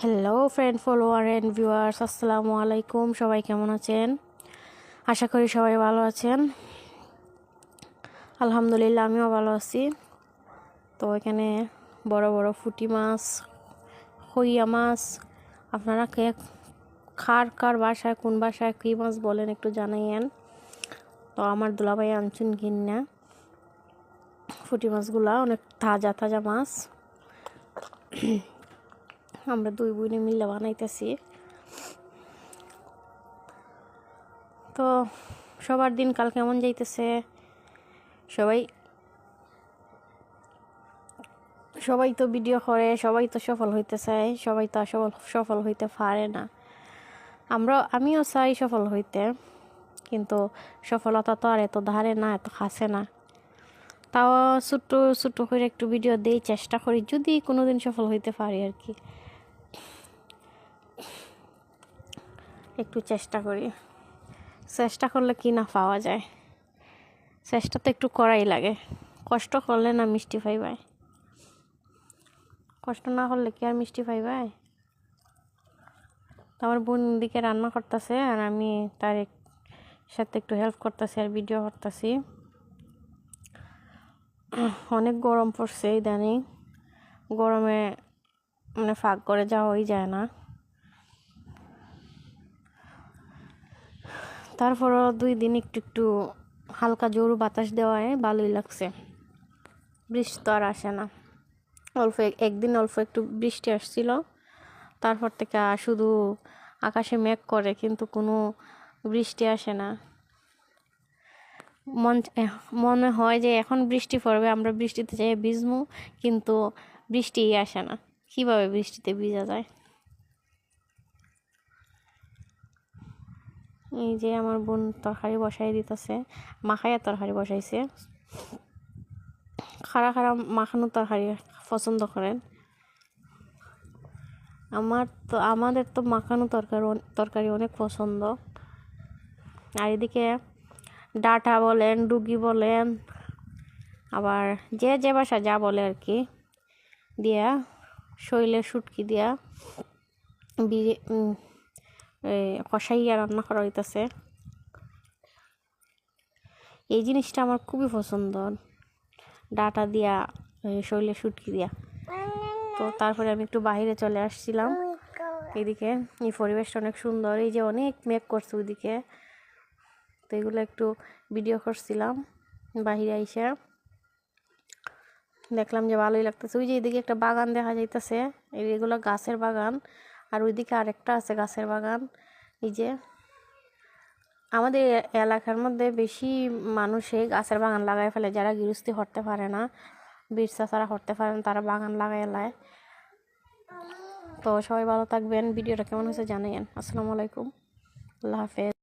Hello friend follower and viewers, আসসালামু আলাইকুম। সবাই কেমন আছেন? আশা করি সবাই ভালো আছেন। আলহামদুলিল্লাহ, আমিও ভালো আছি। তো এখানে বড় বড় পুঁটি মাছ, হইয়া মাছ, আপনারা কার বাসায় কোন বাসায় কী মাছ বলেন একটু জানাইয়েন। তো আমার দুলাভাই আনছুন কিনা পুঁটি মাছগুলা অনেক তাজা তাজা মাছ। আমরা দুই বোনে মিলে বানাইতেছি। তো সবার দিনকাল কেমন যাইতেছে? সবাই তো ভিডিও করে, সবাই তো সফল হইতে চায়, সবাই তো সফল হইতে পারে না। আমিও চাই সফল হইতে, কিন্তু সফলতা তো আর এত ধারে না, এত খাসে না। তাও ছোট্ট ছোট্ট করে একটু ভিডিও দেই, চেষ্টা করি যদি কোনোদিন সফল হইতে পারি আর কি। একটু চেষ্টা করি, চেষ্টা করলে কি না পাওয়া যায়। চেষ্টা তো একটু করাই লাগে, কষ্ট করলে না মিষ্টি পাইবাই, কষ্ট না করলে কি আর মিষ্টি পাইবাই। তো আমার বোন দিকে রান্না করতেছে আর আমি তার সাথে একটু হেল্প করতেছি আর ভিডিও করতেছি। অনেক গরম পড়ছে ইদানিং, গরমে মানে ফাঁক করে যাওয়াই যায় না। তারপরও 2 দিন একটু একটু হালকা জোর বাতাস দেওয়ায় ভালোই লাগছে। বৃষ্টি তো আর আসে না। একদিন অল্প একটু বৃষ্টি আসছিল, তারপর থেকে শুধু আকাশে মেঘ করে, কিন্তু কোনো বৃষ্টি আসে না। মনে হয় যে এখন বৃষ্টি পড়বে, আমরা বৃষ্টিতে যাই ভিজবো, কিন্তু বৃষ্টিই আসে না। কিভাবে বৃষ্টিতে ভিজা যায়? এই যে আমার বোন তরকারি বসাই দিতেছে, মাখাইয়া তরকারি বসাইছে। খাড়া খাড়া মাখানো তরকারি পছন্দ করেন। আমাদের তো মাখানো তরকারি অনেক পছন্দ। আর এদিকে ডাঁটা বলেন, ডুগি বলেন, আবার যে বাসা যা বলে আর কি, দিয়া শৈলের শুটকি দিয়া কষাইয়া রান্না করা হইতেছে। এই জিনিসটা আমার খুবই পছন্দ, ডাঁটা দিয়া শৈলের শুটকি দিয়া। তো তারপরে আমি একটু বাইরে চলে আসছিলাম। এদিকে এই পরিবেশটা অনেক সুন্দর, এই যে অনেক মেঘ করছে ওইদিকে। তো এগুলো একটু ভিডিও করছিলাম বাহিরে আইসা। দেখলাম যে ভালোই লাগতেছে। ওই যে এদিকে একটা বাগান দেখা যাইতেছে, এগুলো গাছের বাগান, আর ওইদিকে আরেকটা আছে গাছের বাগান। এই যে আমাদের এলাকার মধ্যে বেশি মানুষে গাছের বাগান লাগাই ফেলে, যারা গৃহস্থী করতে পারে না, বিরসা ছাড়া করতে পারে না, তারা বাগান লাগাই লায়। তো সবাই ভালো থাকবেন। ভিডিওটা কেমন হয়েছে জানাইয়েন। আসসালামু আলাইকুম, আল্লাহ হাফেজ।